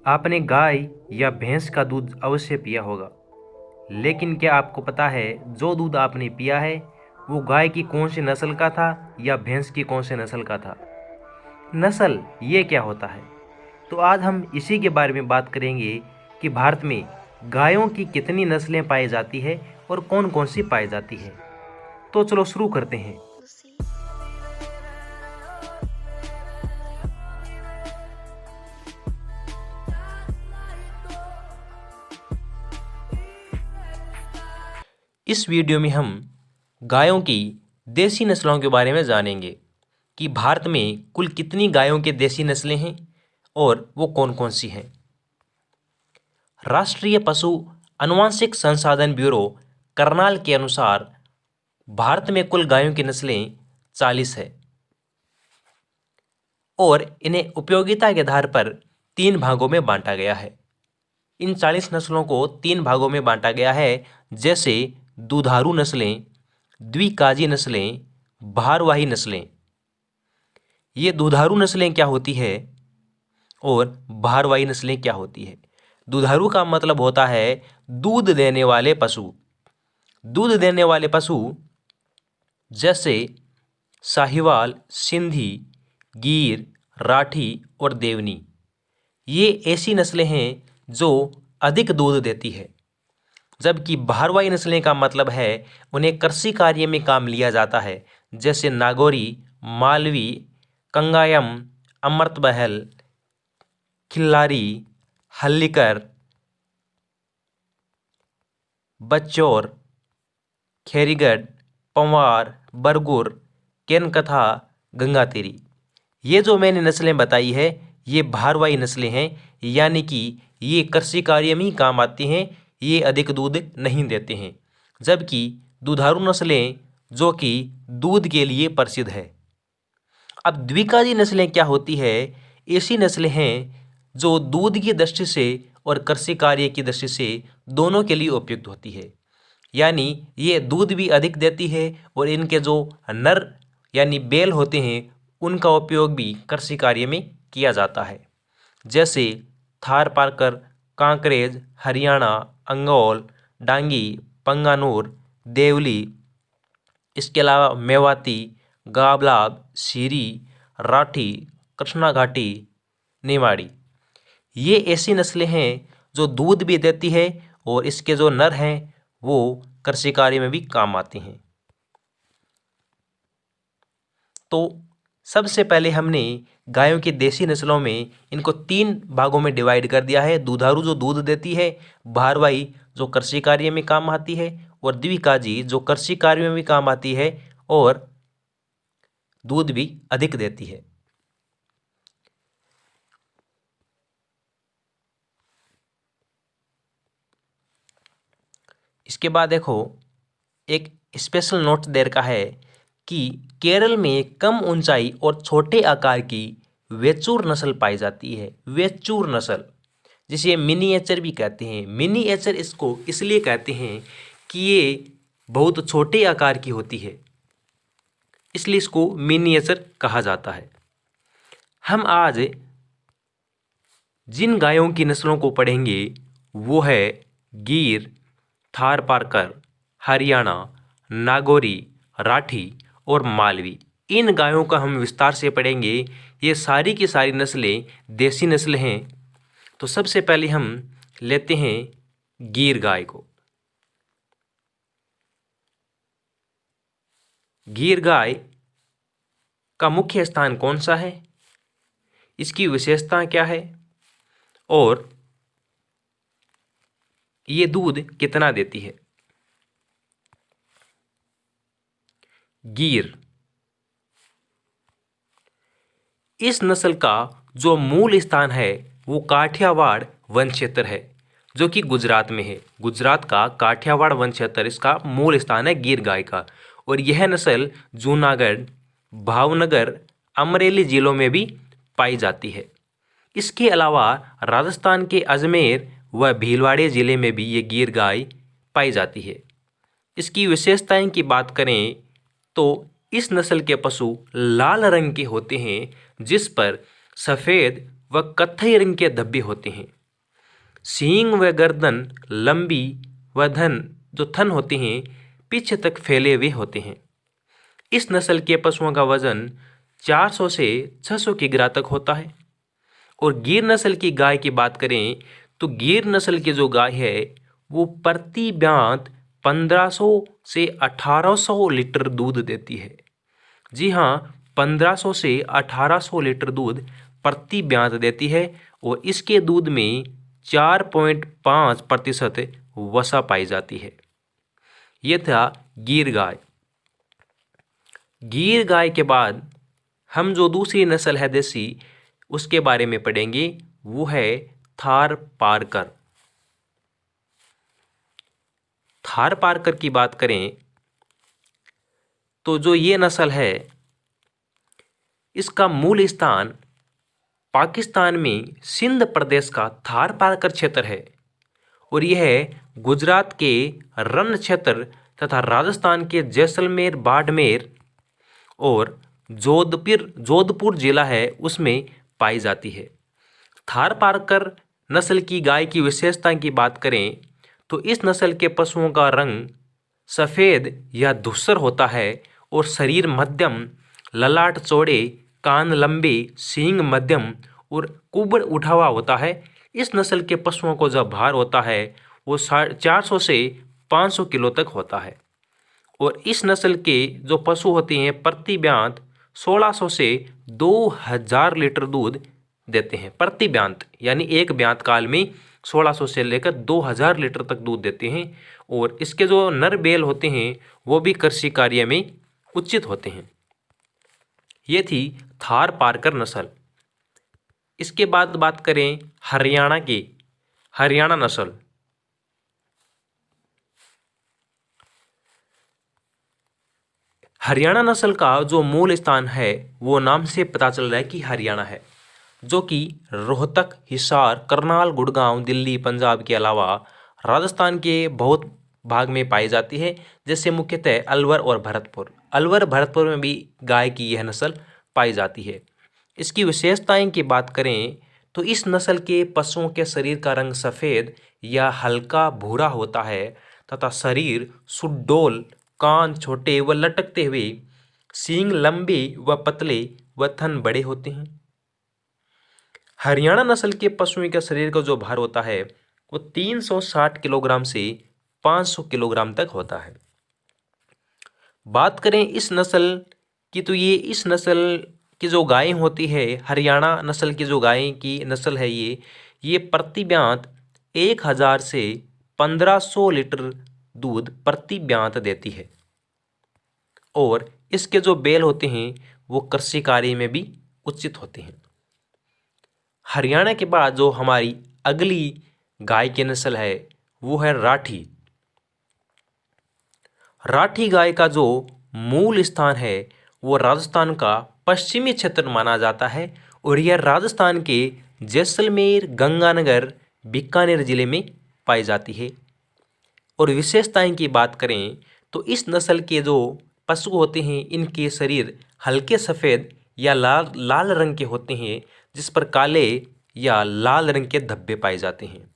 आपने गाय या भैंस का दूध अवश्य पिया होगा, लेकिन क्या आपको पता है जो दूध आपने पिया है वो गाय की कौन सी नस्ल का था या भैंस की कौन सी नस्ल का था? नस्ल ये क्या होता है? तो आज हम इसी के बारे में बात करेंगे कि भारत में गायों की कितनी नस्लें पाई जाती है और कौन कौन सी पाई जाती है। तो चलो शुरू करते हैं। इस वीडियो में हम गायों की देसी नस्लों के बारे में जानेंगे कि भारत में कुल कितनी गायों के देसी नस्लें हैं और वो कौन कौन सी हैं। राष्ट्रीय पशु आनुवंशिक संसाधन ब्यूरो करनाल के अनुसार भारत में कुल गायों की नस्लें 40 है और इन्हें उपयोगिता के आधार पर 3 भागों में बांटा गया है। इन 40 नस्लों को 3 भागों में बांटा गया है, जैसे दुधारू नस्लें, द्विकाजी नस्लें, भारवाही नस्लें। ये दुधारू नस्लें क्या होती है और भारवाही नस्लें क्या होती है? दुधारू का मतलब होता है दूध देने वाले पशु। दूध देने वाले पशु जैसे साहिवाल, सिंधी, गीर, राठी और देवनी, ये ऐसी नस्लें हैं जो अधिक दूध देती है। जबकि भारवाही नस्लें का मतलब है उन्हें कृषि कार्य में काम लिया जाता है, जैसे नागौरी, मालवी, कंगायम, अमृतबहल, खिल्लारी, हल्लीकर, बच्चौर, खेरीगढ़, पंवार, बरगुर, केनकथा, गंगातेरी। ये जो मैंने नस्लें बताई है ये भारवाही नस्लें हैं, यानी कि ये कृषि कार्य में ही काम आती हैं, ये अधिक दूध नहीं देते हैं। जबकि दुधारू नस्लें जो कि दूध के लिए प्रसिद्ध है। अब द्विकाजी नस्लें क्या होती है? ऐसी नस्लें हैं जो दूध की दृष्टि से और कृषि कार्य की दृष्टि से दोनों के लिए उपयुक्त होती है, यानी ये दूध भी अधिक देती है और इनके जो नर यानी बैल होते हैं उनका उपयोग भी कृषि कार्य में किया जाता है, जैसे थारपारकर, कांकरेज, हरियाणा, अंगौल, डांगी, पंगानूर, देवली, इसके अलावा मेवाती, गाबलाब, सीरी, राठी, कृष्णा घाटी, निमाड़ी। ये ऐसी नस्लें हैं जो दूध भी देती है और इसके जो नर हैं वो कृषि कार्य में भी काम आते हैं। तो सबसे पहले हमने गायों की देसी नस्लों में इनको 3 भागों में डिवाइड कर दिया है। दुधारू जो दूध देती है, भारवाही जो कृषि कार्य में काम आती है और द्विकाजी जो कृषि कार्य में भी काम आती है और दूध भी अधिक देती है। इसके बाद देखो एक स्पेशल नोट दे रखा है कि केरल में कम ऊंचाई और छोटे आकार की वेचूर नस्ल पाई जाती है। वेचूर नस्ल जिसे मिनीएचर भी कहते हैं। मिनीएचर इसको इसलिए कहते हैं कि ये बहुत छोटे आकार की होती है, इसलिए इसको मिनीएचर कहा जाता है। हम आज जिन गायों की नस्लों को पढ़ेंगे वो है गीर, थारपारकर, हरियाणा, नागौरी, राठी और मालवी। इन गायों का हम विस्तार से पढ़ेंगे। ये सारी की सारी नस्लें देसी नस्लें हैं। तो सबसे पहले हम लेते हैं गीर गाय को। गीर गाय का मुख्य स्थान कौन सा है, इसकी विशेषता क्या है और ये दूध कितना देती है? गीर इस नस्ल का जो मूल स्थान है वो काठियावाड़ वन क्षेत्र है, जो कि गुजरात में है। गुजरात का काठियावाड़ वन क्षेत्र इसका मूल स्थान है गीर गाय का। और यह नस्ल जूनागढ़, भावनगर, अमरेली जिलों में भी पाई जाती है। इसके अलावा राजस्थान के अजमेर व भीलवाड़े जिले में भी ये गीर गाय पाई जाती है। इसकी विशेषताएं की बात करें तो इस नस्ल के पशु लाल रंग के होते हैं, जिस पर सफ़ेद व कत्थई रंग के धब्बे होते हैं। सींग व गर्दन लंबी व थन होते हैं पीछे तक फैले हुए होते हैं। इस नस्ल के पशुओं का वजन 400 से 600 किग्रा तक होता है। और गिर नस्ल की गाय की बात करें तो गिर नस्ल की जो गाय है वो प्रति ब्यात 1500 से 1800 लीटर दूध देती है। जी हाँ, 1500 से 1800 लीटर दूध प्रति ब्यात देती है और इसके दूध में 4.5% वसा पाई जाती है। ये था गिर गाय। गिर गाय के बाद हम जो दूसरी नस्ल है देसी उसके बारे में पढ़ेंगे, वो है थारपारकर। थारपारकर की बात करें तो जो ये नस्ल है इसका मूल स्थान पाकिस्तान में सिंध प्रदेश का थारपारकर क्षेत्र है और यह गुजरात के रण क्षेत्र तथा राजस्थान के जैसलमेर, बाड़मेर और जोधपुर जिला है उसमें पाई जाती है। थारपारकर नस्ल की गाय की विशेषता की बात करें तो इस नस्ल के पशुओं का रंग सफ़ेद या धूसर होता है और शरीर मध्यम, ललाट चौड़े, कान लंबे, सींग मध्यम और कुबड़ उठा हुआ होता है। इस नस्ल के पशुओं को जो भार होता है वो 400 से 500 किलो तक होता है और इस नस्ल के जो पशु होते हैं प्रति ब्यात 1600 से 2000 लीटर दूध देते हैं प्रति ब्यात, यानी एक ब्यात काल में 1600 से लेकर 2000 लीटर तक दूध देते हैं। और इसके जो नर बैल होते हैं वो भी कृषि कार्य में उचित होते हैं। ये थी थारपारकर नस्ल। इसके बाद बात करें हरियाणा की, हरियाणा नस्ल। हरियाणा नस्ल का जो मूल स्थान है वो नाम से पता चल रहा है कि हरियाणा है, जो कि रोहतक, हिसार, करनाल, गुड़गांव, दिल्ली, पंजाब के अलावा राजस्थान के बहुत भाग में पाई जाती है, जैसे मुख्यतः अलवर और भरतपुर। अलवर भरतपुर में भी गाय की यह नस्ल पाई जाती है। इसकी विशेषताएं की बात करें तो इस नस्ल के पशुओं के शरीर का रंग सफ़ेद या हल्का भूरा होता है तथा शरीर सुडौल, कान छोटे व लटकते हुए, सींग लंबे व पतले व थन बड़े होते हैं। हरियाणा नस्ल के पशुओं के शरीर का जो भार होता है वो 360 किलोग्राम से 500 किलोग्राम तक होता है। बात करें इस नस्ल की तो ये इस नस्ल की जो गायें होती है, हरियाणा नस्ल की जो गाय की नस्ल है ये प्रति ब्यात 1000 से 1500 लीटर दूध प्रति ब्यात देती है और इसके जो बैल होते हैं वो कृषि कार्य में भी उचित होते हैं। हरियाणा के बाद जो हमारी अगली गाय की नस्ल है वो है राठी। राठी गाय का जो मूल स्थान है वो राजस्थान का पश्चिमी क्षेत्र माना जाता है और यह राजस्थान के जैसलमेर, गंगानगर, बीकानेर जिले में पाई जाती है। और विशेषताएं की बात करें तो इस नस्ल के जो पशु होते हैं इनके शरीर हल्के सफ़ेद या लाल रंग के होते हैं, जिस पर काले या लाल रंग के धब्बे पाए जाते हैं।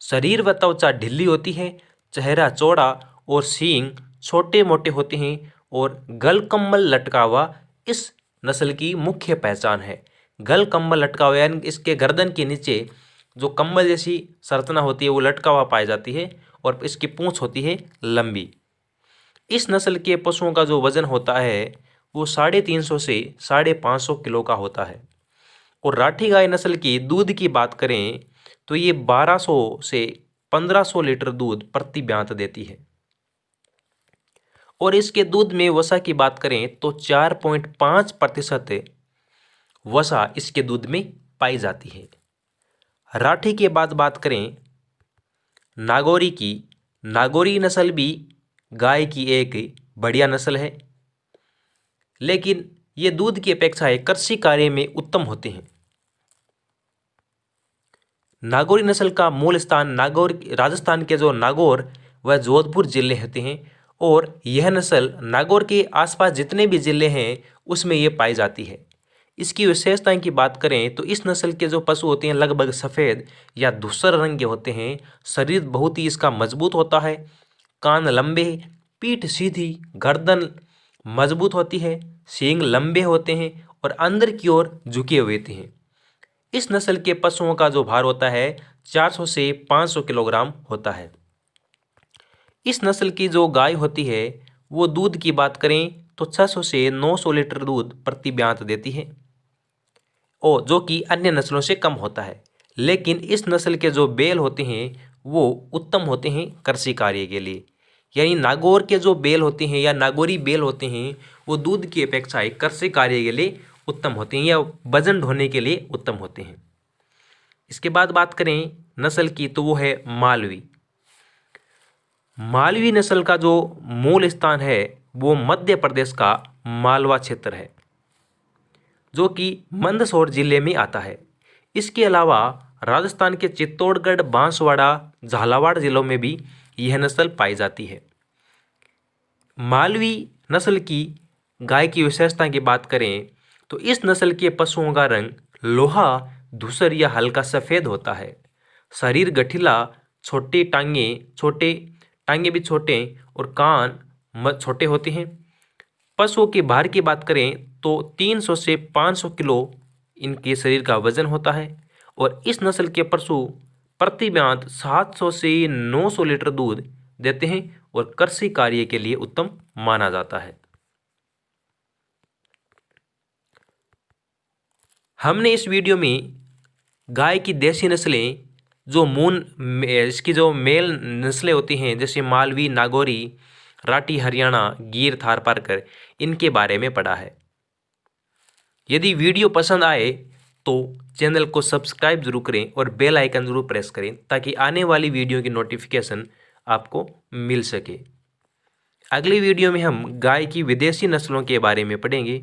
शरीर व त्वचा ढीली होती है, चेहरा चौड़ा और सींग छोटे मोटे होते हैं और गलकम्बल लटका हुआ इस नस्ल की मुख्य पहचान है। गलकम्बल लटका हुआ यानी इसके गर्दन के नीचे जो कम्बल जैसी संरचना होती है वो लटका हुआ पाई जाती है और इसकी पूंछ होती है लंबी। इस नस्ल के पशुओं का जो वजन होता है वो 350 से 550 किलो का होता है। और राठी गाय नस्ल की दूध की बात करें तो ये 1200 से 1500 लीटर दूध प्रति ब्यात देती है और इसके दूध में वसा की बात करें तो 4.5% वसा इसके दूध में पाई जाती है। राठी के बाद बात करें नागौरी की। नागौरी नस्ल भी गाय की एक बढ़िया नस्ल है, लेकिन ये दूध की अपेक्षा कृषि कार्य में उत्तम होते हैं। नागौरी नस्ल का मूल स्थान राजस्थान के जो नागौर व जोधपुर जिले होते हैं और यह नस्ल नागौर के आसपास जितने भी जिले हैं उसमें ये पाई जाती है। इसकी विशेषताएं की बात करें तो इस नस्ल के जो पशु होते हैं लगभग सफ़ेद या धूसर रंग के होते हैं। शरीर बहुत ही इसका मजबूत होता है, कान लंबे, पीठ सीधी, गर्दन मजबूत होती है, सींग लंबे होते हैं और अंदर की ओर झुके हुए होते हैं। इस नस्ल के पशुओं का जो भार होता है 400 से 500 किलोग्राम होता है। इस नस्ल की जो गाय होती है वो दूध की बात करें तो 600 से 900 लीटर दूध प्रति ब्यात देती है, और जो कि अन्य नस्लों से कम होता है। लेकिन इस नस्ल के जो बैल होते हैं वो उत्तम होते हैं कृषि कार्य के लिए, यानी नागौर के जो बैल होते हैं या नागौरी बैल होते हैं वो दूध की अपेक्षा कृषि कार्य के लिए उत्तम होते हैं या वजन ढोने के लिए उत्तम होते हैं। इसके बाद बात करें नस्ल की तो वो है मालवी। मालवी नस्ल का जो मूल स्थान है वो मध्य प्रदेश का मालवा क्षेत्र है, जो कि मंदसौर जिले में आता है। इसके अलावा राजस्थान के चित्तौड़गढ़, बांसवाड़ा, झालावाड़ जिलों में भी यह नस्ल पाई जाती है। मालवी नस्ल की गाय की विशेषता की बात करें तो इस नस्ल के पशुओं का रंग लोहा, धूसर या हल्का सफ़ेद होता है। शरीर गठीला, टांगे भी छोटे और कान छोटे होते हैं। पशुओं के भार की बात करें तो 300 से 500 किलो इनके शरीर का वजन होता है, और इस नस्ल के पशु प्रति ब्यात 700 से 900 लीटर दूध देते हैं और कृषि कार्य के लिए उत्तम माना जाता है। हमने इस वीडियो में गाय की देसी नस्लें जो इसकी जो मेल नस्लें होती हैं जैसे मालवी, नागौरी, राठी हरियाणा, गिर थारपारकर, इनके बारे में पढ़ा है। यदि वीडियो पसंद आए तो चैनल को सब्सक्राइब जरूर करें और बेल आइकन जरूर प्रेस करें ताकि आने वाली वीडियो की नोटिफिकेशन आपको मिल सके। अगली वीडियो में हम गाय की विदेशी नस्लों के बारे में पढ़ेंगे।